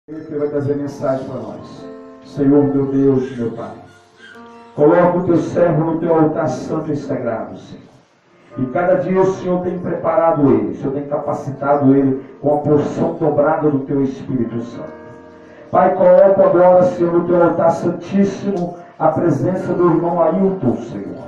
Ele vai trazer mensagem para nós. Senhor, meu Deus, meu Pai, coloca o teu servo no teu altar santo e sagrado, Senhor. E cada dia o Senhor tem preparado ele, o Senhor tem capacitado ele com a porção dobrada do teu Espírito Santo. Pai, coloca agora, Senhor, no teu altar santíssimo a presença do irmão Ailton, Senhor.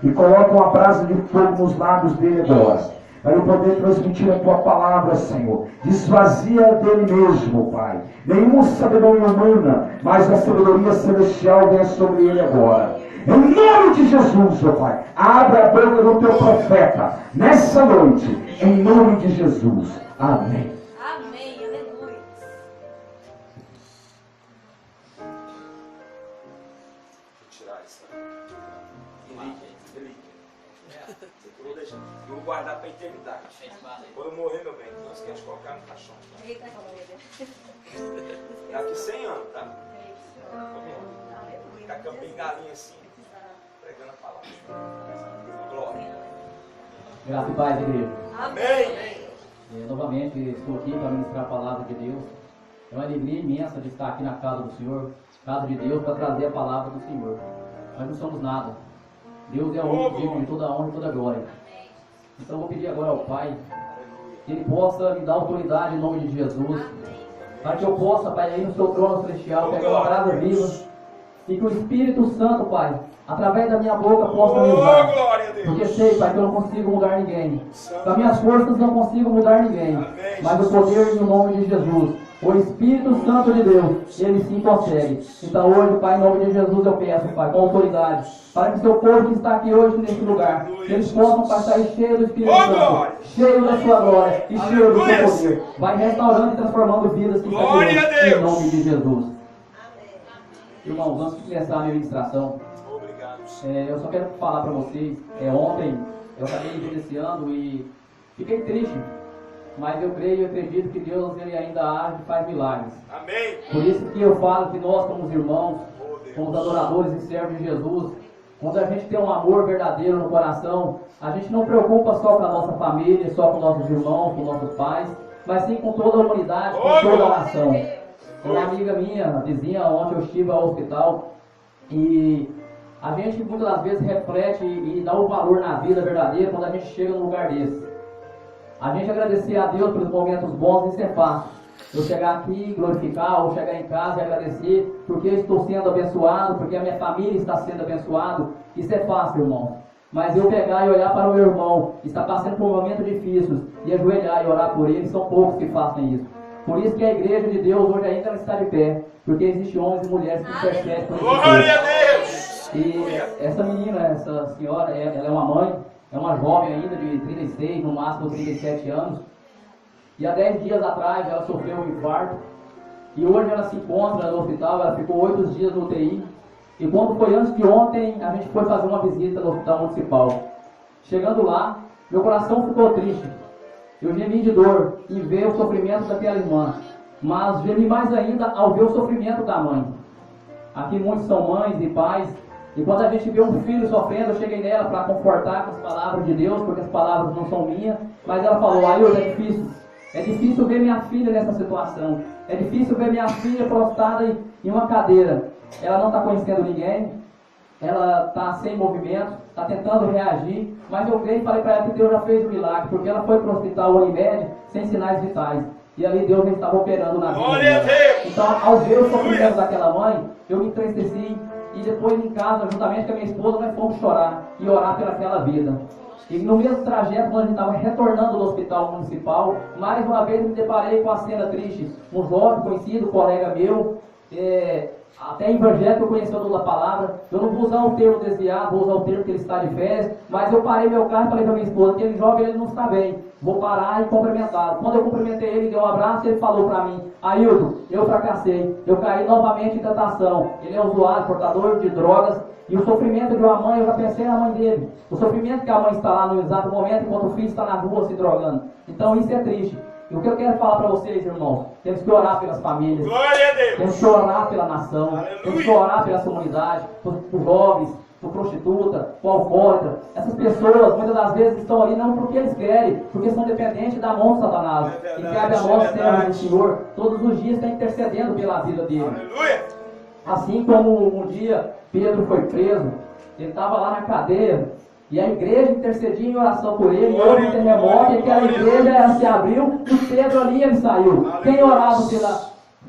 E coloca uma brasa de fogo nos lábios dele agora, para eu poder transmitir a tua palavra, Senhor. Desvazia dele mesmo, Pai. Nenhuma sabedoria humana, mas a sabedoria celestial venha sobre ele agora. Em nome de Jesus, ó Pai, abre a boca do teu profeta nessa noite, em nome de Jesus. Amém. Amém, aleluia. Vou tirar isso. Relíquia. Eu vou guardar para a eternidade. Quando eu morrer, meu bem, não esquece de colocar no caixão. Eita, Daqui 100 anos, tá? Ficar com a bengalinha assim, pregando a palavra. Glória. Graça e paz, igreja. Amém. Novamente estou aqui para ministrar a palavra de Deus. É uma alegria imensa de estar aqui na casa do Senhor, casa de Deus, para trazer a palavra do Senhor. Nós não somos nada. Deus é o único digno de toda a honra e toda a glória. Então eu vou pedir agora ao Pai que Ele possa me dar autoridade em nome de Jesus, para que eu possa, Pai, ir no seu trono celestial, pegar uma brasa viva, e que o Espírito Santo, Pai, através da minha boca possa me usar. Porque sei, Pai, que eu não consigo mudar ninguém. Com as minhas forças não consigo mudar ninguém. Mas o poder no nome de Jesus, o Espírito Santo de Deus, Ele sim consegue. Então hoje, Pai, em nome de Jesus eu peço, Pai, com autoridade, para que o seu povo que está aqui hoje nesse lugar, que eles possam, Pai, sair cheio do Espírito Santo, cheio da sua glória e cheio do seu poder. Vai restaurando e transformando vidas que estão aqui hoje, em nome de Jesus. Irmãos, antes de começar a minha ministração, eu só quero falar para vocês, ontem eu acabei vivenciando e fiquei triste, mas eu creio e acredito que Deus ele ainda age e faz milagres. Amém. Por isso que eu falo que nós, como irmãos, como adoradores e servos de Jesus, quando a gente tem um amor verdadeiro no coração, a gente não preocupa só com a nossa família, só com nossos irmãos, com nossos pais, mas sim com toda a humanidade, com toda a nação. Uma amiga minha, vizinha, ontem eu estive ao hospital e a gente muitas das vezes reflete e dá um valor na vida verdadeira quando a gente chega num lugar desse. A gente agradecer a Deus pelos momentos bons, isso é fácil. Eu chegar aqui, glorificar, ou chegar em casa e agradecer porque eu estou sendo abençoado, porque a minha família está sendo abençoada, isso é fácil, irmão. Mas eu pegar e olhar para o meu irmão, que está passando por um momento difícil, e ajoelhar e orar por ele, são poucos que fazem isso. Por isso que a igreja de Deus hoje ainda não está de pé, porque existem homens e mulheres que intercedem por esse povo. Glória a Deus! E essa menina, essa senhora, ela é uma mãe, é uma jovem ainda de 36, no máximo 37 anos. E há 10 dias atrás ela sofreu um infarto. E hoje ela se encontra no hospital, ela ficou 8 dias no UTI. E quando foi antes de ontem, a gente foi fazer uma visita no hospital municipal. Chegando lá, meu coração ficou triste. Eu gemi de dor em ver o sofrimento daquela irmã. Mas gemi mais ainda ao ver o sofrimento da mãe. Aqui muitos são mães e pais. E quando a gente vê um filho sofrendo, eu cheguei nela para confortar com as palavras de Deus, porque as palavras não são minhas. Mas ela falou, Ailton, é difícil. É difícil ver minha filha nessa situação. É difícil ver minha filha prostrada em uma cadeira. Ela não está conhecendo ninguém. Ela está sem movimento, está tentando reagir. Mas eu veio e falei para ela que Deus já fez um milagre, porque ela foi para o hospital Unimed sem sinais vitais. E ali Deus já estava operando na vida dela. Então, ao ver o sofrimento daquela mãe, eu me entristeci. E depois em casa, juntamente com a minha esposa, nós fomos chorar e orar pelaquela vida. E no mesmo trajeto, quando a gente estava retornando do hospital municipal, mais uma vez me deparei com a cena triste. Um jovem conhecido, colega meu, até evangélico conhecedor da palavra. Eu não vou usar o termo desviado, vou usar o termo que ele está de férias, mas eu parei meu carro e falei para minha esposa, aquele jovem ele não está bem, vou parar e cumprimentá-lo. Quando eu cumprimentei ele, deu um abraço e ele falou para mim, Ailton, eu fracassei, eu caí novamente em tentação. Ele é usuário, portador de drogas, e o sofrimento de uma mãe, eu já pensei na mãe dele. O sofrimento que a mãe está lá no exato momento, enquanto o filho está na rua se drogando. Então isso é triste. E o que eu quero falar para vocês, irmãos, temos que orar pelas famílias. Glória a Deus! Temos que orar pela nação. Aleluia. Temos que orar pela comunidade, por jovens. por prostituta, por alcoólatra. Essas pessoas, muitas das vezes, estão ali não porque eles querem, porque são dependentes da mão de Satanás. E cabe a nós, servos do Senhor, todos os dias, estar intercedendo pela vida dele. Aleluia. Assim como um dia Pedro foi preso, ele estava lá na cadeia, e a igreja intercedia em oração por ele, e houve um terremoto, e aquela igreja se abriu, e Pedro ali ele saiu. Quem orava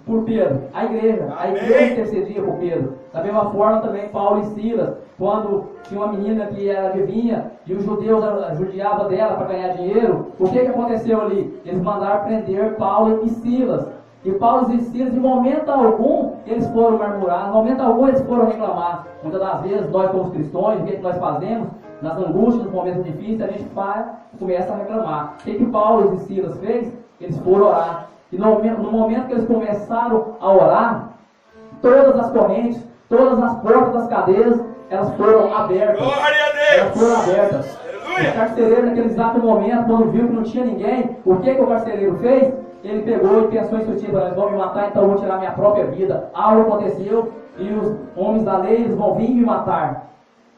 por Pedro? A igreja intercedia por Pedro. Da mesma forma também Paulo e Silas, quando tinha uma menina que era adivinha, e os judeus judiavam dela para ganhar dinheiro, o que aconteceu ali? Eles mandaram prender Paulo e Silas. E Paulo e Silas, em momento algum, eles foram murmurar, em momento algum eles foram reclamar. Muitas das vezes, nós como cristãos, o que nós fazemos? Nas angústias, nos momentos difíceis, a gente começa a reclamar. O que Paulo e Silas fez? Eles foram orar. E no momento que eles começaram a orar, todas as correntes, todas as portas das cadeias, elas foram abertas. Glória a Deus! Elas foram abertas. Aleluia! O carcereiro, naquele exato momento, quando viu que não tinha ninguém, o que o carcereiro fez? Ele pegou e pensou em sutil, eles vão me matar, então eu vou tirar minha própria vida. Algo aconteceu e os homens da lei eles vão vir me matar.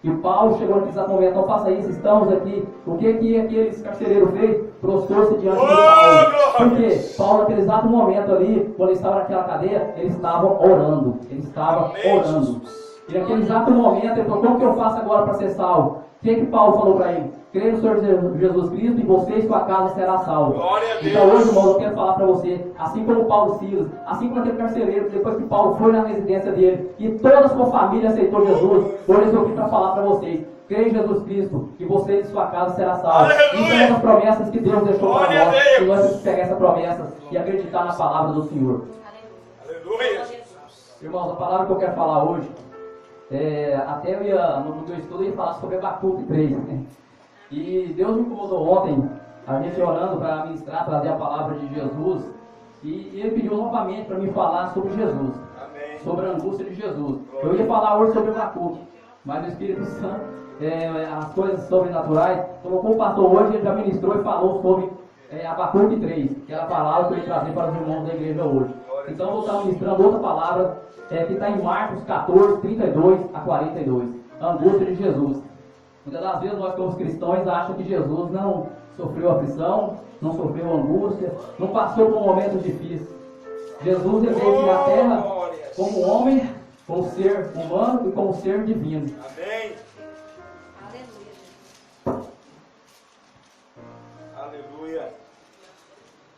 E Paulo chegou naquele exato momento, não faça isso, estamos aqui. O que aquele carcereiro fez? Prostrou-se diante de Paulo. Por quê? Paulo, naquele exato momento ali, quando ele estava naquela cadeia, ele estava orando. Ele estava orando. E naquele exato momento, ele falou, como que eu faço agora para ser salvo? O que Paulo falou para ele? Crê no Senhor Jesus Cristo e você e sua casa será salvo. Então hoje, irmão, eu quero falar para você, assim como Paulo Silas, assim como aquele carcereiro, depois que Paulo foi na residência dele e toda a sua família aceitou Jesus, hoje eu estou aqui para falar para vocês. Crê em Jesus Cristo e você e sua casa será salvo. Isso é uma das promessas que Deus deixou para nós. E nós temos que pegar essa promessa e acreditar na palavra do Senhor. Aleluia! Irmãos, a palavra que eu quero falar hoje, até no meu estudo eu ia falar sobre Abacuque 3. Né? E Deus me incomodou ontem, a gente orando para ministrar, trazer a palavra de Jesus. E Ele pediu novamente para me falar sobre Jesus. Amém. Sobre a angústia de Jesus. Eu ia falar hoje sobre Abacuque, mas o Espírito Santo, as coisas sobrenaturais, colocou o pastor hoje, ele já ministrou e falou sobre Abacuque 3, que era a palavra que eu ia trazer para os irmãos da igreja hoje. Então eu vou estar ministrando outra palavra, que está em Marcos 14, 32 a 42. A angústia de Jesus. Muitas das vezes nós como cristãos achamos que Jesus não sofreu aflição, não sofreu angústia, não passou por momentos difíceis. Jesus ele veio aqui na terra como homem, como ser humano e como ser divino. Amém. Aleluia.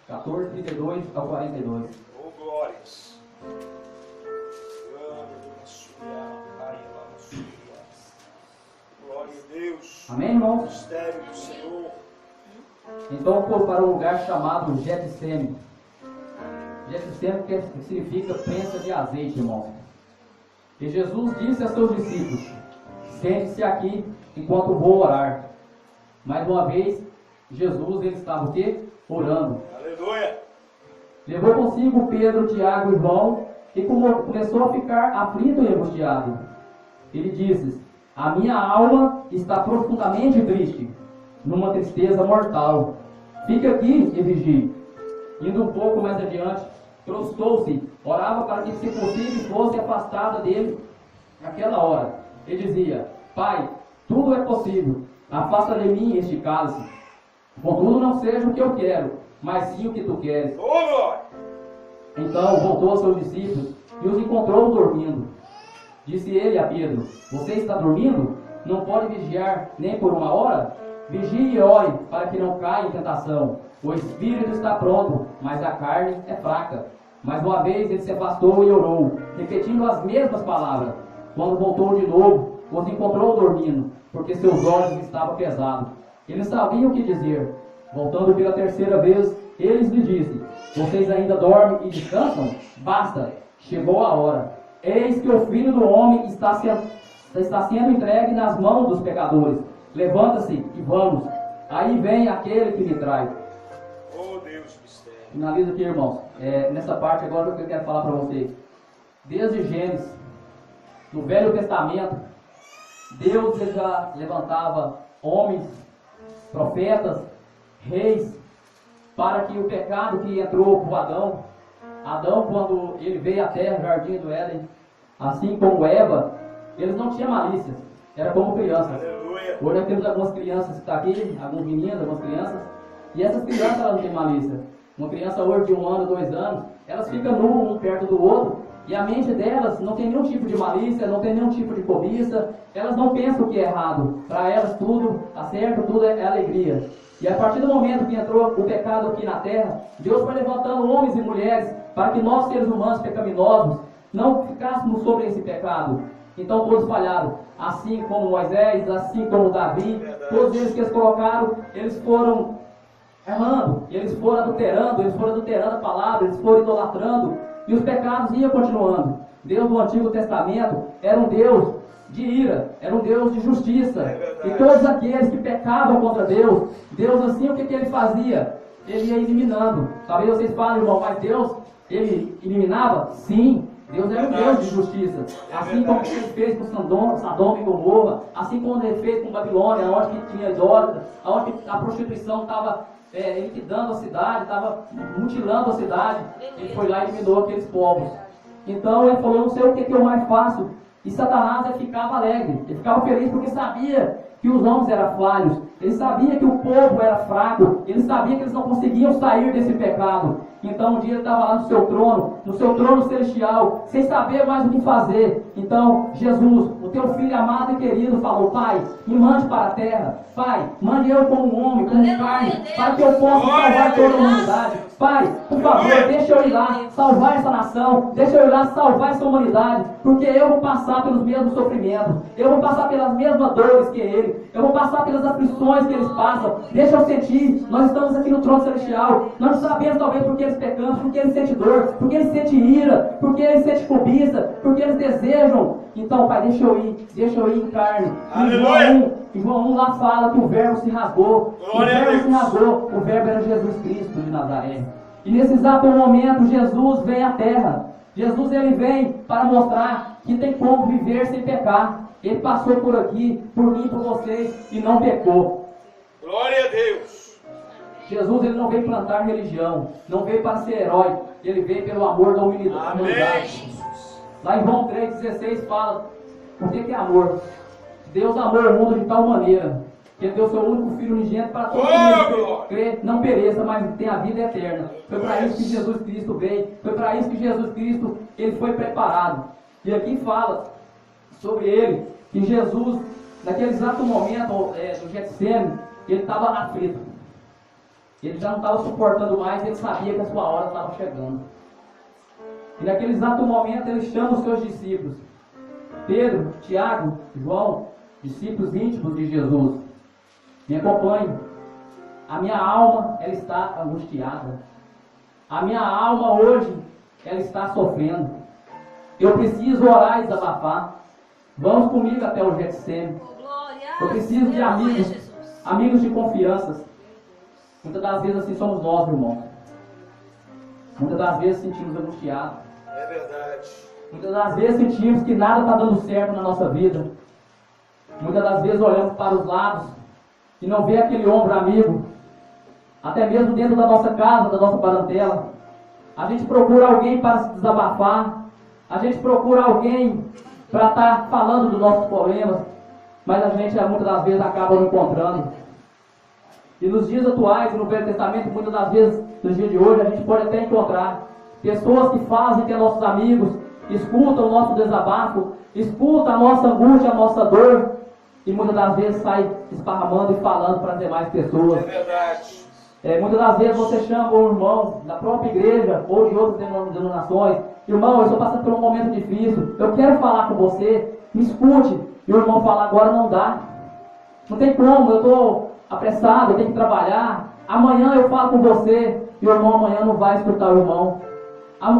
14, 32 a 42. Oh, glórias. Glória a Deus. Amém, irmãos? Mistério do Senhor. Então foi para um lugar chamado Getsêmani. Getsêmani que significa prensa de azeite, irmãos. E Jesus disse a seus discípulos: sente-se aqui enquanto vou orar. Mais uma vez, Jesus ele estava o quê? Orando. Aleluia. Levou consigo Pedro, Tiago e João e começou a ficar aflito e angustiado. Ele disse: a minha alma está profundamente triste, numa tristeza mortal. Fique aqui e vigie. Indo um pouco mais adiante, prostou-se, orava para que, se possível, fosse afastada dele naquela hora. Ele dizia: Pai, tudo é possível, afasta de mim este cálice. Contudo, não seja o que eu quero, mas sim o que tu queres. Oh, glória. Então voltou aos seus discípulos e os encontrou dormindo. Disse ele a Pedro: você está dormindo? Não pode vigiar nem por uma hora? Vigie e ore, para que não caia em tentação. O espírito está pronto, mas a carne é fraca. Mais uma vez ele se afastou e orou, repetindo as mesmas palavras. Quando voltou de novo, os encontrou dormindo, porque seus olhos estavam pesados. Eles sabiam o que dizer. Voltando pela terceira vez, eles lhe disse: vocês ainda dormem e descansam? Basta, chegou a hora. Eis que o Filho do Homem está sendo entregue nas mãos dos pecadores. Levanta-se e vamos. Aí vem aquele que me traz. Oh, Deus, mistério. Finaliza aqui, irmãos. Nessa parte agora que eu quero falar para vocês. Desde Gênesis, no Velho Testamento, Deus já levantava homens, profetas, reis, para que o pecado que entrou por Adão, quando ele veio à terra, no jardim do Éden, assim como Eva, eles não tinham malícia. era como crianças. Aleluia. Hoje nós temos algumas crianças que estão aqui, alguns meninos, algumas crianças, e essas crianças elas não têm malícia. Uma criança hoje de 1 ano, 2 anos, elas ficam um perto do outro, e a mente delas não tem nenhum tipo de malícia, não tem nenhum tipo de cobiça, elas não pensam o que é errado. Para elas tudo tá certo, tudo é alegria. E a partir do momento que entrou o pecado aqui na terra, Deus foi levantando homens e mulheres para que nós, seres humanos pecaminosos, não ficássemos sobre esse pecado. Então todos falharam, assim como Moisés, assim como Davi, todos eles que eles colocaram, eles foram errando, eles foram adulterando a palavra, eles foram idolatrando, e os pecados iam continuando. Deus do Antigo Testamento era um Deus de ira, era um Deus de justiça, e todos aqueles que pecavam contra Deus, Deus assim, o que ele fazia? Ele ia eliminando. Talvez vocês falem, irmão, mas Deus, ele eliminava? Sim. Deus era um Deus de justiça, assim como ele fez com Sodoma e Gomorra, assim como ele fez com Babilônia, onde que tinha idólatra, onde a prostituição estava liquidando a cidade, estava mutilando a cidade. Ele foi lá e eliminou aqueles povos. Então ele falou, não sei o que eu mais faço. E Satanás ele ficava alegre, ele ficava feliz porque sabia que os homens eram falhos, ele sabia que o povo era fraco, ele sabia que eles não conseguiam sair desse pecado. Então um dia ele estava lá no seu trono celestial, sem saber mais o que fazer. Então Jesus, o teu filho amado e querido, falou, Pai, me mande para a terra. Pai, mande eu como um homem, como carne, para que eu possa salvar toda a humanidade. Pai, por favor, deixa eu ir lá salvar essa nação, deixa eu ir lá salvar essa humanidade, porque eu vou passar pelos mesmos sofrimentos, eu vou passar pelas mesmas dores que ele, eu vou passar pelas aflições que eles passam. Deixa eu sentir, nós estamos aqui no trono celestial, nós não sabemos talvez porque eles pecam, porque eles sentem dor, porque eles sentem ira, porque eles sentem cobiça, porque eles desejam. Então, Pai, deixa eu ir em carne. Em João 1 lá fala que o verbo se rasgou. O verbo se rasgou. O verbo era Jesus Cristo de Nazaré. E nesse exato momento, Jesus vem à terra. Jesus ele vem para mostrar que tem como viver sem pecar. Ele passou por aqui, por mim, por vocês, e não pecou. Glória a Deus. Jesus ele não veio plantar religião, não veio para ser herói. Ele veio pelo amor da humanidade. Lá em João 3,16 fala, o que é amor? Deus amou o mundo de tal maneira que ele deu seu único Filho unigênito para todo mundo que crê, não pereça, mas tenha a vida eterna. Foi para isso que Jesus Cristo veio, foi para isso que Jesus Cristo ele foi preparado. E aqui fala sobre ele, que Jesus, naquele exato momento do Getsemane, ele estava aflito. Ele já não estava suportando mais, ele sabia que a sua hora estava chegando. E naquele exato momento ele chama os seus discípulos, Pedro, Tiago, João, discípulos íntimos de Jesus. Me acompanhe. A minha alma, ela está angustiada. A minha alma hoje, ela está sofrendo. Eu preciso orar e desabafar. Vamos comigo até o Getsemane. Eu preciso de amigos de confiança. Muitas das vezes assim somos nós, irmãos. Muitas das vezes sentimos angustiados. É verdade. Muitas das vezes sentimos que nada está dando certo na nossa vida. Muitas das vezes olhamos para os lados e não vê aquele ombro amigo. Até mesmo dentro da nossa casa, da nossa parentela. A gente procura alguém para se desabafar. A gente procura alguém para estar falando dos nossos problemas. Mas a gente muitas das vezes acaba não encontrando. E nos dias atuais, no Velho Testamento, muitas das vezes, nos dias de hoje, a gente pode até encontrar pessoas que fazem que é nossos amigos, escutam o nosso desabafo, escutam a nossa angústia, a nossa dor, e muitas das vezes sai esparramando e falando para as demais pessoas. É verdade. Muitas das vezes você chama um irmão da própria igreja ou de outras denominações, irmão, eu estou passando por um momento difícil, eu quero falar com você, me escute. E o irmão fala, agora não dá, não tem como, eu estou apressado, eu tenho que trabalhar, amanhã eu falo com você. E o irmão amanhã não vai escutar o irmão.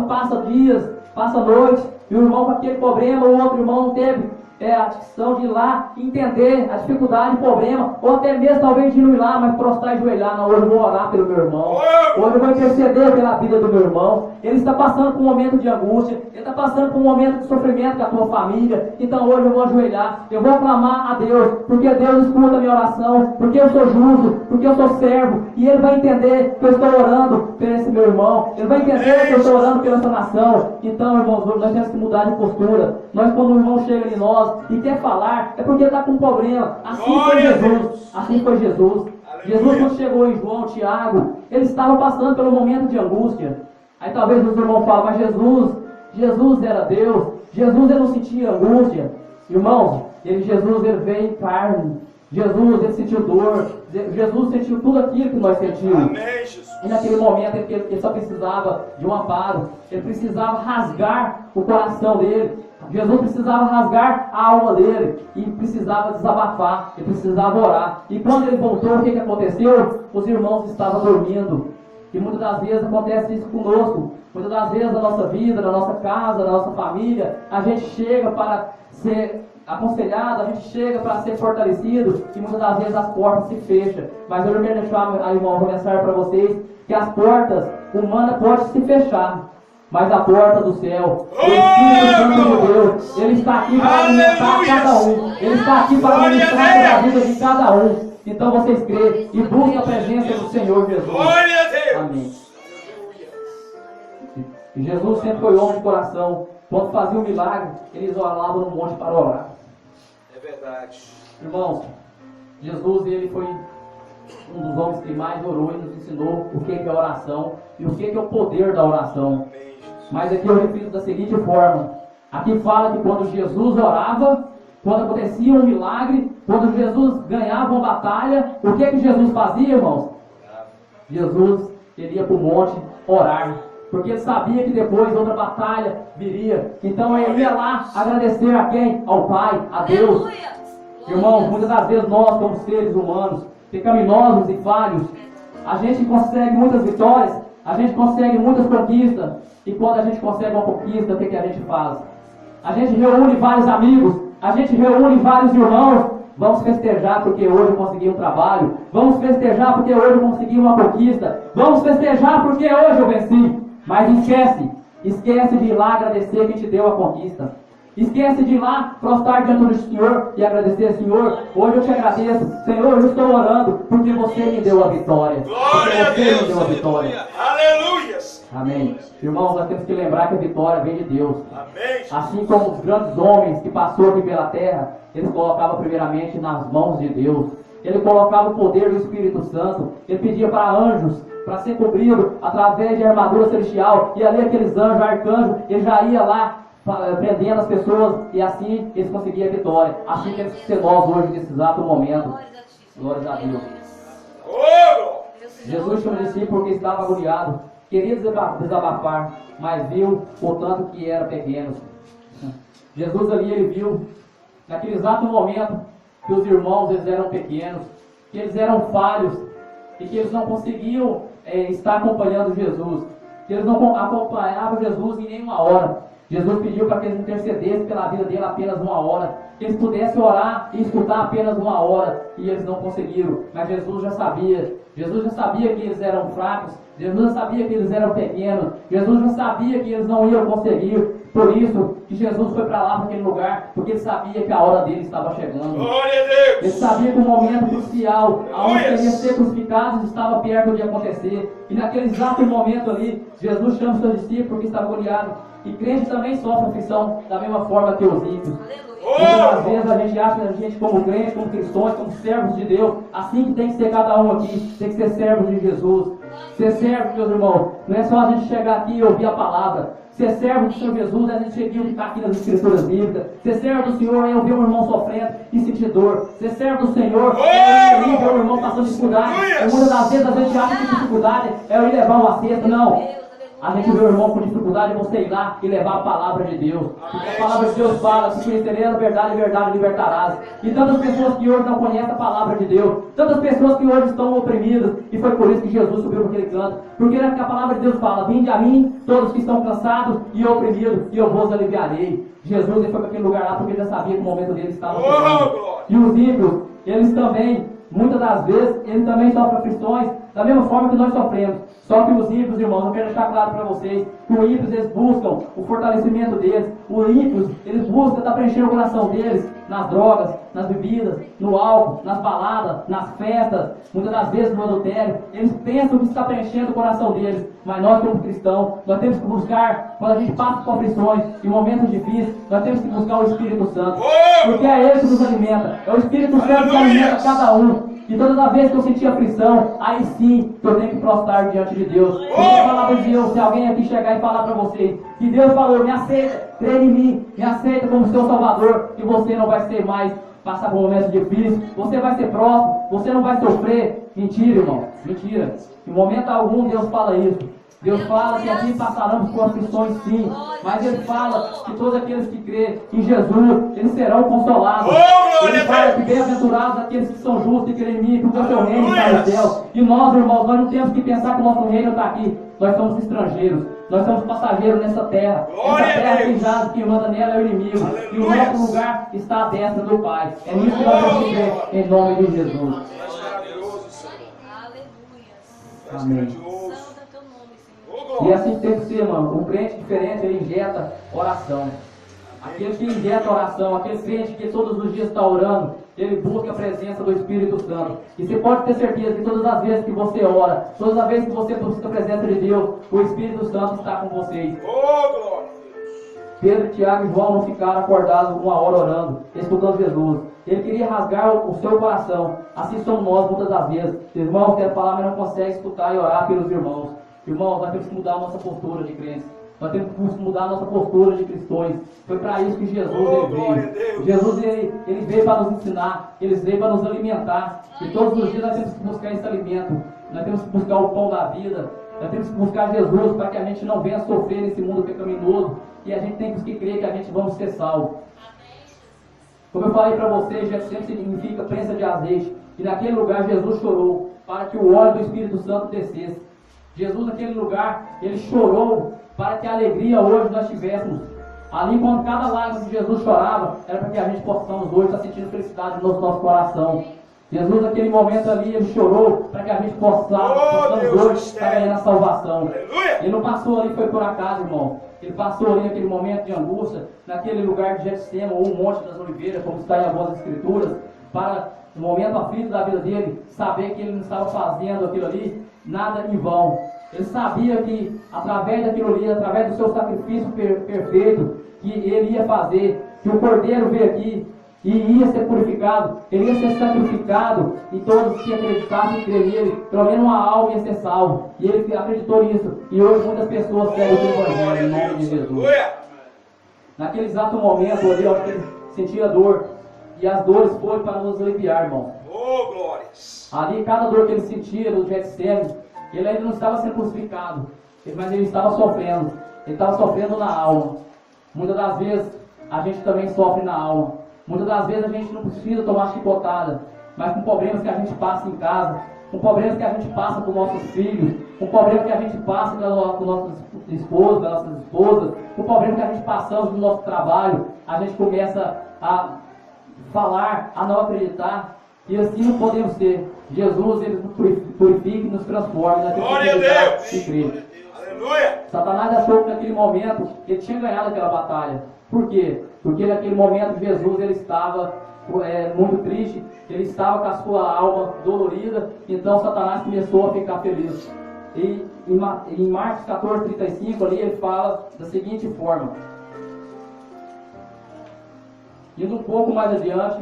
Passa dias, passa noite, e o irmão com aquele problema, o outro irmão não teve a questão de ir lá entender a dificuldade, o problema, ou até mesmo talvez de não ir lá, mas prostrar e ajoelhar. Não, hoje eu vou orar pelo meu irmão, hoje eu vou interceder pela vida do meu irmão. Ele está passando por um momento de angústia, ele está passando por um momento de sofrimento com a tua família. Então hoje eu vou ajoelhar, eu vou clamar a Deus, porque Deus escuta a minha oração, porque eu sou justo, porque eu sou servo, e Ele vai entender que eu estou orando por esse meu irmão, Ele vai entender que eu estou orando pela essa nação. Então, irmãos, nós temos que mudar de postura. Quando o irmão chega em nós, nós e quer falar, é porque está com um problema. Assim foi Jesus. Assim foi Jesus. Jesus, quando chegou em João, Tiago, ele estava passando pelo momento de angústia. Aí talvez os irmãos falem, mas Jesus era Deus. Jesus ele não sentia angústia. Irmãos, Jesus ele veio em carne. Jesus ele sentiu dor. Jesus sentiu tudo aquilo que nós sentimos. Amém, Jesus. E naquele momento ele só precisava de um amparo. Ele precisava rasgar o coração dele. Jesus precisava rasgar a alma dele. E precisava desabafar. Ele precisava orar. E quando ele voltou, o que aconteceu? Os irmãos estavam dormindo. E muitas das vezes acontece isso conosco. Muitas das vezes na nossa vida, na nossa casa, na nossa família, a gente chega para ser aconselhado, a gente chega para ser fortalecido e muitas das vezes as portas se fecham. Mas eu quero deixar a irmã uma mensagem para vocês que as portas humanas podem se fechar, mas a porta do céu, o Espírito Santo de Deus, ele está aqui para alimentar cada um. Ele está aqui para ministrar a vida de cada um. Então vocês creem e busquem a presença do Senhor Jesus. Glória a Deus. Amém. E Jesus sempre foi homem de coração. Quando fazia um milagre, ele isolava no monte para orar. É verdade. Irmãos, Jesus ele foi um dos homens que mais orou e nos ensinou o que é oração e o que é o poder da oração. Mas aqui eu repito da seguinte forma. Aqui fala que quando Jesus orava, quando acontecia um milagre, quando Jesus ganhava uma batalha, o que Jesus fazia, irmãos? Jesus ele ia para o monte orar. Porque ele sabia que depois outra batalha viria. Então ele ia lá agradecer a quem? Ao Pai, a Deus. Irmãos, muitas das vezes nós, como seres humanos, pecaminosos e falhos, a gente consegue muitas vitórias, a gente consegue muitas conquistas. E quando a gente consegue uma conquista, o que a gente faz? A gente reúne vários amigos, a gente reúne vários irmãos. Vamos festejar porque hoje eu consegui um trabalho. Vamos festejar porque hoje eu consegui uma conquista. Vamos festejar porque hoje eu venci. Mas esquece de ir lá agradecer quem te deu a conquista. Esquece de ir lá prostrar diante do Senhor e agradecer, Senhor, hoje eu te agradeço. Senhor, eu estou orando porque você me deu a vitória. Glória a Deus! Me deu a vitória. Aleluia! Amém. Irmãos, nós temos que lembrar que a vitória vem de Deus. Amém. Assim como os grandes homens que passaram aqui pela terra, eles colocavam primeiramente nas mãos de Deus. Ele colocava o poder do Espírito Santo. Ele pedia para anjos, para ser cobrido através de armadura celestial. E ali aqueles anjos, arcanjos, ele já ia lá prendendo as pessoas. E assim eles conseguiam a vitória. Assim temos que ser nós hoje, nesse exato momento. Glória a Deus. Jesus tinha um discípulo porque estava agoniado. Queria desabafar, mas viu o tanto que era pequeno. Jesus ali, ele viu, naquele exato momento, que os irmãos eles eram pequenos, que eles eram falhos, e que eles não conseguiam estar acompanhando Jesus, que eles não acompanhavam Jesus em nenhuma hora. Jesus pediu para que eles intercedessem pela vida dele apenas uma hora, que eles pudessem orar e escutar apenas uma hora, e eles não conseguiram. Mas Jesus já sabia que eles eram fracos, Jesus já sabia que eles eram pequenos, Jesus já sabia que eles não iam conseguir. Por isso que Jesus foi para lá, para aquele lugar, porque ele sabia que a hora dele estava chegando. Glória a Deus! Ele sabia que o momento crucial, aonde ele ia ser crucificado, estava perto de acontecer. E naquele exato momento ali, Jesus chama os seus discípulos porque estava agoniado. E crente também sofre aflição da mesma forma que os ímpios. Muitas vezes a gente acha que a gente, como crente, como cristãos, como servos de Deus, assim que tem que ser cada um aqui, tem que ser servos de Jesus. Ser servo, meus irmãos, não é só a gente chegar aqui e ouvir a palavra. Ser servo do Senhor Jesus é a gente chegar e ficar aqui nas escrituras bíblicas. Ser servo do Senhor é ouvir um irmão sofrendo e sentir dor. Ser servo do Senhor é ir ver um irmão passando dificuldade. E muitas das vezes a gente acha que dificuldade é eu ir levar uma cesta. Não. A gente vê o irmão com dificuldade, você ir lá e levar a palavra de Deus. Porque a palavra de Deus fala que conhecereis a verdade, verdade libertarás. E tantas pessoas que hoje não conhecem a palavra de Deus, tantas pessoas que hoje estão oprimidas, e foi por isso que Jesus subiu para aquele canto. Porque a palavra de Deus fala: vinde a mim, todos que estão cansados e oprimidos, e eu vos aliviarei. Jesus ele foi para aquele lugar lá porque ele já sabia que o momento dele estava chegando. E os ímpios, eles também, muitas das vezes, eles também sofrem aflições da mesma forma que nós sofremos. Só que os ímpios, irmãos, eu quero deixar claro para vocês que os ímpios, eles buscam o fortalecimento deles. Os ímpios, eles buscam estar preenchendo o coração deles nas drogas, nas bebidas, no álcool, nas baladas, nas festas, muitas das vezes no adultério. Eles pensam que está preenchendo o coração deles. Mas nós, como cristãos, nós temos que buscar, quando a gente passa por aflições e momentos difíceis, nós temos que buscar o Espírito Santo. porque é Ele que nos alimenta. É o Espírito Santo que alimenta cada um. E todas as vezes que eu senti aflição, aí sim eu tenho que prostrar diante de Deus. Porque a palavra de Deus, se alguém aqui chegar e falar para vocês que Deus falou, me aceita, crê em mim, me aceita como seu Salvador, que você não vai ser mais passar por momentos difíceis, você vai ser próximo, você não vai sofrer. Mentira, irmão, mentira. Em momento algum Deus fala isso. Deus fala que assim passaremos por aflições sim, mas Ele fala que todos aqueles que crêem em Jesus, eles serão consolados. Ele fala que bem-aventurados aqueles que são justos e creem em mim, porque o seu reino está no céu. E nós, irmãos, nós não temos que pensar que o nosso reino está aqui. Nós somos estrangeiros, nós somos passageiros nessa terra. Essa terra que jaz, quem manda nela é o inimigo. E o nosso lugar está à destra do Pai. É nisso que nós temos que crer, em nome de Jesus. Amém. E assim tem que ser, mano. Um crente diferente, ele injeta oração. Aquele que injeta oração, aquele crente que todos os dias está orando, ele busca a presença do Espírito Santo. E você pode ter certeza que todas as vezes que você ora, todas as vezes que você busca a presença de Deus, o Espírito Santo está com vocês. Pedro, Tiago e João não ficaram acordados 1 hora orando, estudando Jesus. Ele queria rasgar o seu coração. Assim somos nós muitas das vezes. Irmãos, quer falar, mas não consegue escutar e orar pelos irmãos. Irmãos, nós temos que mudar a nossa postura de crentes. Nós temos que mudar a nossa postura de cristãos. Foi para isso que Jesus veio. Jesus ele veio para nos ensinar. Ele veio para nos alimentar. E todos os dias nós temos que buscar esse alimento. Nós temos que buscar o pão da vida. Nós temos que buscar Jesus para que a gente não venha sofrer nesse mundo pecaminoso. E a gente tem que crer que a gente vamos ser salvos. Como eu falei para vocês, sempre significa prensa de azeite. E naquele lugar Jesus chorou para que o óleo do Espírito Santo descesse. Jesus naquele lugar, ele chorou para que a alegria hoje nós tivéssemos. Ali, quando cada lágrima de Jesus chorava, era para que a gente possamos hoje estar sentindo felicidade no nosso coração. Jesus naquele momento ali, ele chorou para que a gente possamos hoje estar ganhando a salvação. Ele não passou ali, foi por acaso, irmão. Ele passou ali naquele momento de angústia, naquele lugar de Getsêmani, ou o Monte das Oliveiras, como está em algumas escrituras, para, no momento aflito da vida dele, saber que ele não estava fazendo aquilo ali nada em vão. Ele sabia que através daquilo ali, através do seu sacrifício perfeito, que ele ia fazer, que o Cordeiro veio aqui e ia ser purificado, ele ia ser sacrificado, e todos que acreditassem e crerem nele, pelo menos uma alma ia ser salvo. E ele acreditou nisso. E hoje muitas pessoas seguem o Evangelho em nome de Jesus. Naquele exato momento ali, ó, ele sentia dor. E as dores foram para nos aliviar, irmão. Ali, cada dor que ele sentia no Getsêmani, ele ainda não estava sendo crucificado, mas ele estava sofrendo. Ele estava sofrendo na alma. Muitas das vezes, a gente também sofre na alma. Muitas das vezes, a gente não precisa tomar chicotada, mas com problemas que a gente passa em casa, com problemas que a gente passa com nossos filhos, com problemas que a gente passa com nossos esposos, com nossas esposas, com problemas que a gente passamos no nosso trabalho, a gente começa a falar, a não acreditar. E assim não podemos ser. Jesus, ele nos purifica e nos transforma. Glória a Deus! Aleluia! Satanás achou que naquele momento ele tinha ganhado aquela batalha. Por quê? Porque naquele momento Jesus ele estava muito triste, ele estava com a sua alma dolorida, então Satanás começou a ficar feliz. E em Marcos 14:35 ali ele fala da seguinte forma: indo um pouco mais adiante,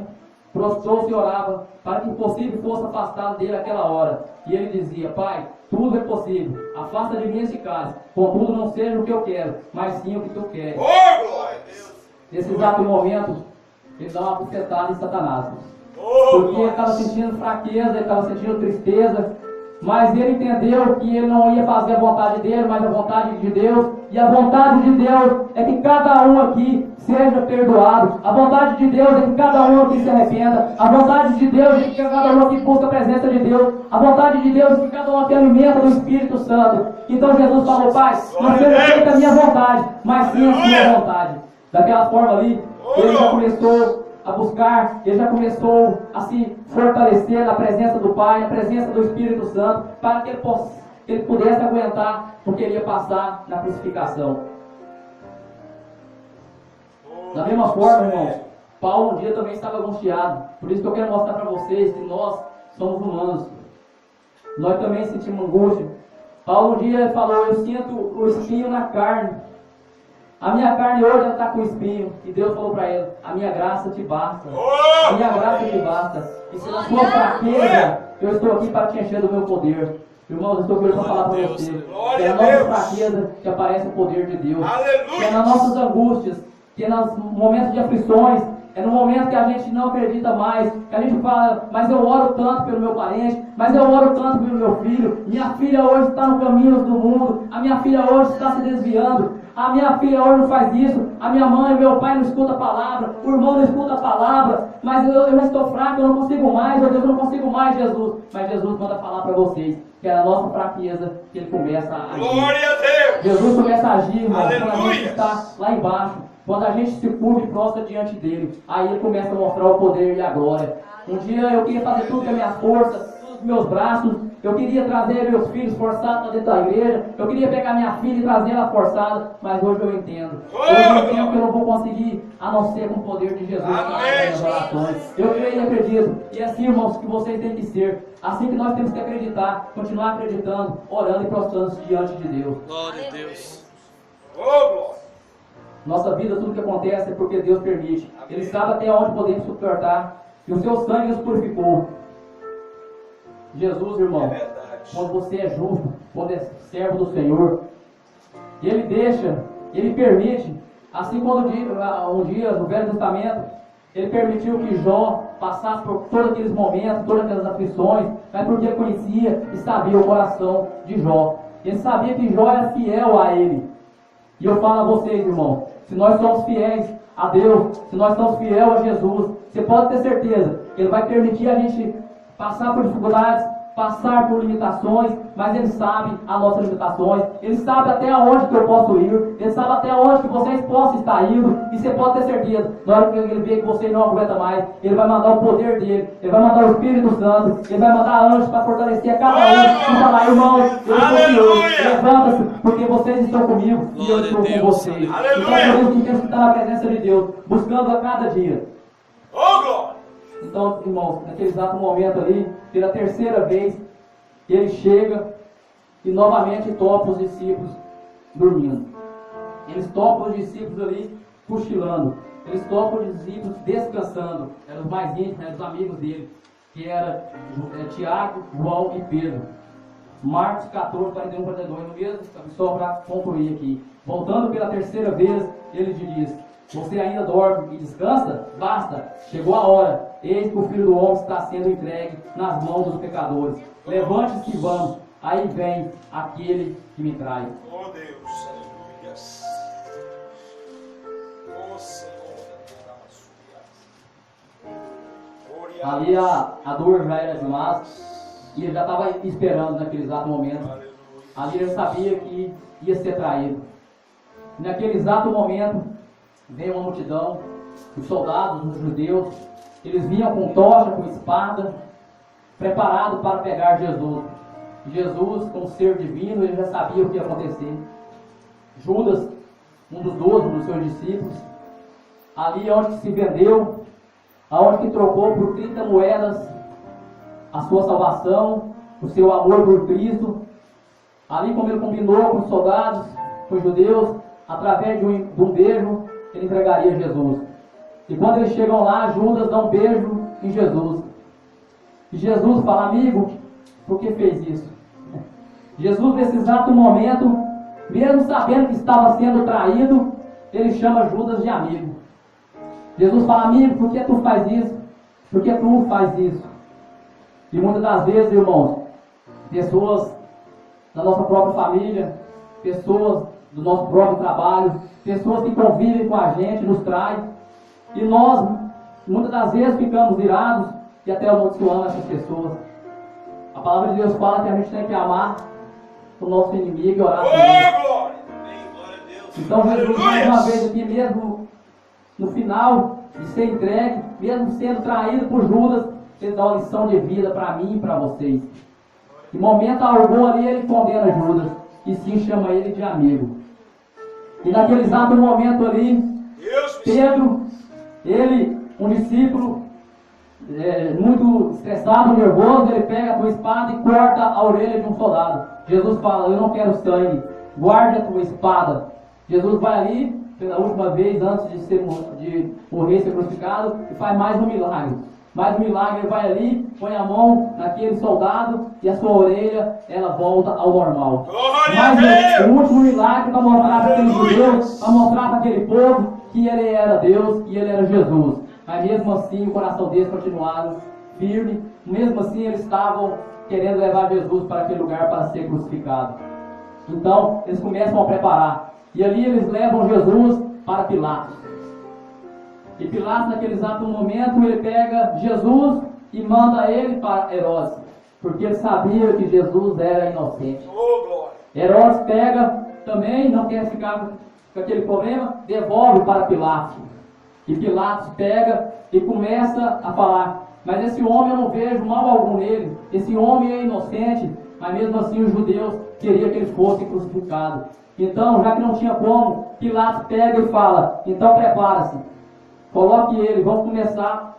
prostrou-se e orava para que possível fosse afastado dele aquela hora. E ele dizia: Pai, tudo é possível, afasta de mim esse cálice, contudo não seja o que eu quero, mas sim o que tu queres. Nesse exato momento, ele dá uma bufetada em Satanás. Porque ele estava sentindo fraqueza, ele estava sentindo tristeza, mas ele entendeu que ele não ia fazer a vontade dele, mas a vontade de Deus. E a vontade de Deus é que cada um aqui seja perdoado. A vontade de Deus é que cada um aqui se arrependa. A vontade de Deus é que cada um aqui busque a presença de Deus. A vontade de Deus é que cada um aqui alimenta do Espírito Santo. Então Jesus falou: Pai, não seja feita a minha vontade, mas sim a sua vontade. Daquela forma ali, ele já começou a buscar, ele já começou a se fortalecer na presença do Pai, na presença do Espírito Santo, para que ele pudesse aguentar o que ele ia passar na crucificação. Da mesma forma, irmão, Paulo um dia também estava angustiado. Por isso que eu quero mostrar para vocês que nós somos humanos. Nós também sentimos angústia. Paulo um dia falou: eu sinto o espinho na carne. A minha carne hoje está com espinho. E Deus falou para ele: a minha graça te basta. A minha graça te basta. E se na sua fraqueza, eu estou aqui para te encher do meu poder. Irmãos, eu estou aqui para falar para você. Que é na nossa fraqueza que aparece o poder de Deus. Que é nas nossas angústias, que é nos momentos de aflições, é no momento que a gente não acredita mais, que a gente fala: mas eu oro tanto pelo meu parente, mas eu oro tanto pelo meu filho, minha filha hoje está no caminho do mundo, a minha filha hoje está se desviando, a minha filha hoje não faz isso, a minha mãe, meu pai não escuta a palavra, o irmão não escuta a palavra, mas eu já estou fraco, eu não consigo mais, meu Deus, eu não consigo mais, Jesus. Mas Jesus manda falar para vocês que é a nossa fraqueza que Ele começa a agir. Glória a Deus! Jesus começa a agir, irmão, Aleluia! quando a gente está lá embaixo, quando a gente se curva e prostra diante dele, aí Ele começa a mostrar o poder e a glória. Um dia eu queria fazer tudo com as minhas forças, tudo com meus braços, eu queria trazer meus filhos forçados para dentro da igreja, eu queria pegar minha filha e trazer ela forçada, mas hoje eu entendo. Hoje eu entendo que eu não vou conseguir, a não ser com o poder de Jesus nas minhas orações. Eu creio e acredito. E é assim, irmãos, que vocês têm que ser. Assim que nós temos que acreditar, continuar acreditando, orando e prostrando-se diante de Deus. Glória a Deus. Glória! Nossa vida, tudo que acontece é porque Deus permite. Ele sabe até onde podemos suportar. E o seu sangue nos purificou. Jesus, irmão, quando você é justo, quando é servo do Senhor, Ele deixa, Ele permite. Assim quando um dia no Velho Testamento, Ele permitiu que Jó passasse por todos aqueles momentos, todas aquelas aflições, mas porque Ele conhecia e sabia o coração de Jó. Ele sabia que Jó era fiel a Ele. E eu falo a vocês, irmão, se nós somos fiéis a Deus, se nós somos fiéis a Jesus, você pode ter certeza que Ele vai permitir a gente passar por dificuldades, passar por limitações, mas Ele sabe as nossas limitações, Ele sabe até onde que eu posso ir, Ele sabe até onde que vocês possam estar indo, e você pode ter certeza, na hora que Ele vê que você não aguenta mais, Ele vai mandar o poder dele, Ele vai mandar o Espírito Santo, Ele vai mandar anjos para fortalecer a cada um, e falar: irmão, eu confio, levanta-se, porque vocês estão comigo, e eu estou com vocês. Então por isso que temos que estar na presença de Deus, buscando a cada dia. Então, irmãos, naquele exato momento ali, pela terceira vez, Ele chega e novamente topa os discípulos dormindo. Eles topam os discípulos ali cochilando. Eles topam os discípulos descansando. Eram os mais íntimos, eram os amigos dele, que era Tiago, João e Pedro. Marcos 14, 41, 42, no mesmo, só para concluir aqui. Voltando pela terceira vez, ele diz: você ainda dorme e descansa? Basta, chegou a hora. Eis que o Filho do Homem está sendo entregue nas mãos dos pecadores. Levante-se e vamos. Aí vem aquele que me trai. Oh Deus, aleluia. Oh Senhor, ali a dor já era demais. E ele já estava esperando naquele exato momento. Ali ele sabia que ia ser traído. E naquele exato momento veio uma multidão, os soldados, os judeus, eles vinham com tocha, com espada, preparados para pegar Jesus. Jesus, como ser divino, ele já sabia o que ia acontecer. Judas, um dos 12, um dos seus discípulos, ali onde se vendeu, aonde que trocou por 30 moedas a sua salvação, o seu amor por Cristo, ali como ele combinou com os soldados, com os judeus, através de um beijo, ele entregaria Jesus. E quando eles chegam lá, Judas dá um beijo em Jesus. E Jesus fala: amigo, por que fez isso? Jesus, nesse exato momento, mesmo sabendo que estava sendo traído, ele chama Judas de amigo. Jesus fala: amigo, por que tu faz isso? Por que tu faz isso? E muitas das vezes, irmãos, pessoas da nossa própria família, pessoas do nosso próprio trabalho, pessoas que convivem com a gente, nos traem. E nós, muitas das vezes, ficamos irados e até amaldiçoando essas pessoas. A palavra de Deus fala que a gente tem que amar o nosso inimigo e orar por ele. Então Jesus, mais uma vez aqui mesmo, no final de ser entregue, mesmo sendo traído por Judas, ele dá uma lição de vida para mim e para vocês. Em momento algum ali ele condena Judas, e sim chama ele de amigo. E naquele exato momento ali, Pedro, ele, um discípulo, muito estressado, nervoso, ele pega a tua espada e corta a orelha de um soldado. Jesus fala: eu não quero sangue, guarda a tua espada. Jesus vai ali, pela última vez antes de morrer, ser crucificado, e faz mais um milagre. Mais um milagre, ele vai ali, põe a mão naquele soldado e a sua orelha, ela volta ao normal. Mas o último milagre para mostrar para aquele judeu, para mostrar para aquele povo que ele era Deus e ele era Jesus. Mas mesmo assim o coração deles continuava firme, mesmo assim eles estavam querendo levar Jesus para aquele lugar para ser crucificado. Então eles começam a preparar, e ali eles levam Jesus para Pilatos. E Pilatos, naquele exato momento, ele pega Jesus e manda ele para Herodes, porque ele sabia que Jesus era inocente. Herodes pega também, não quer ficar com aquele problema, devolve para Pilatos. E Pilatos pega e começa a falar: mas esse homem eu não vejo mal algum nele, esse homem é inocente. Mas mesmo assim os judeus queriam que ele fosse crucificado. Então, já que não tinha como, Pilatos pega e fala: então prepara-se, coloque ele, vamos começar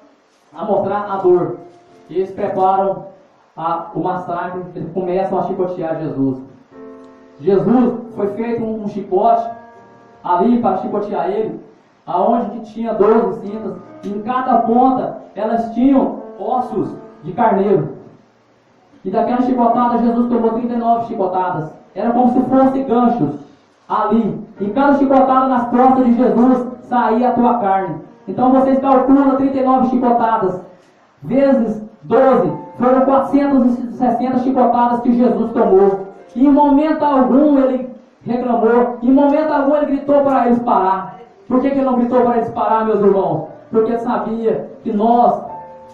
a mostrar a dor. E eles preparam o massacre, eles começam a chicotear Jesus. Jesus foi feito um chicote ali para chicotear ele, aonde que tinha 12 cintas, e em cada ponta elas tinham ossos de carneiro. E daquela chicotada Jesus tomou 39 chicotadas. Era como se fossem ganchos ali. E cada chicotada nas costas de Jesus saía a tua carne. Então vocês calculam 39 chicotadas vezes 12, foram 460 chicotadas que Jesus tomou. E em momento algum ele reclamou, em momento algum ele gritou para eles parar. Por que ele não gritou para eles parar, meus irmãos? Porque ele sabia que nós,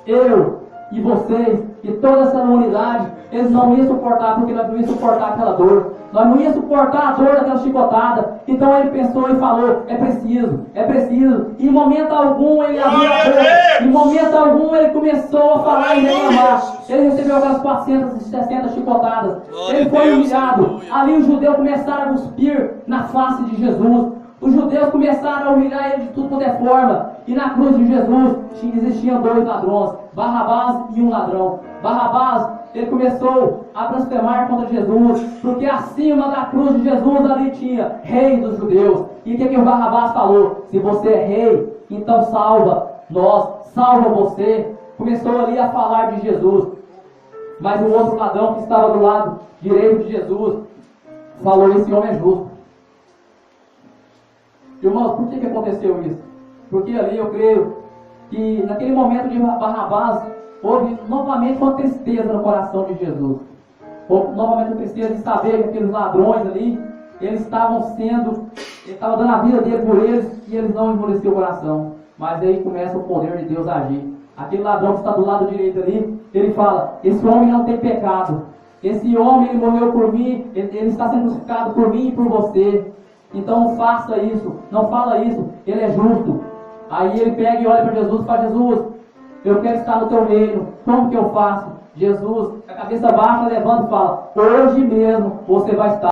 eu e vocês, e toda essa humanidade, eles não iam suportar, porque nós não íamos suportar aquela dor. Nós não íamos suportar a dor daquela chicotada. Então ele pensou e falou: é preciso. E em momento algum ele abriu a boca. Em momento algum ele começou a falar e reclamar. Ele recebeu aquelas 460 chicotadas. Ele foi humilhado. Ali os judeus começaram a cuspir na face de Jesus. Os judeus começaram a humilhar ele de tudo quanto é forma. E na cruz de Jesus existiam 2 ladrões, Barrabás e um ladrão. Barrabás, ele começou a blasfemar contra Jesus, porque acima da cruz de Jesus ali tinha rei dos judeus. E o que o Barrabás falou? Se você é rei, então salva nós, salva você. Começou ali a falar de Jesus. Mas o outro ladrão que estava do lado direito de Jesus falou: esse homem é justo. Irmãos, por que aconteceu isso? Porque ali eu creio que naquele momento de Barrabás houve novamente uma tristeza no coração de Jesus. Houve novamente uma tristeza de saber que aqueles ladrões ali, eles estavam dando a vida dele por eles, e eles não endureciam o coração. Mas aí começa o poder de Deus a agir. Aquele ladrão que está do lado direito ali, ele fala: esse homem não tem pecado. Esse homem, ele morreu por mim, ele está sendo crucificado por mim e por você. Então não faça isso, não fala isso, ele é justo. Aí ele pega e olha para Jesus e fala: Jesus, eu quero estar no teu reino, como que eu faço? Jesus, a cabeça baixa, levanta e fala: hoje mesmo você vai estar.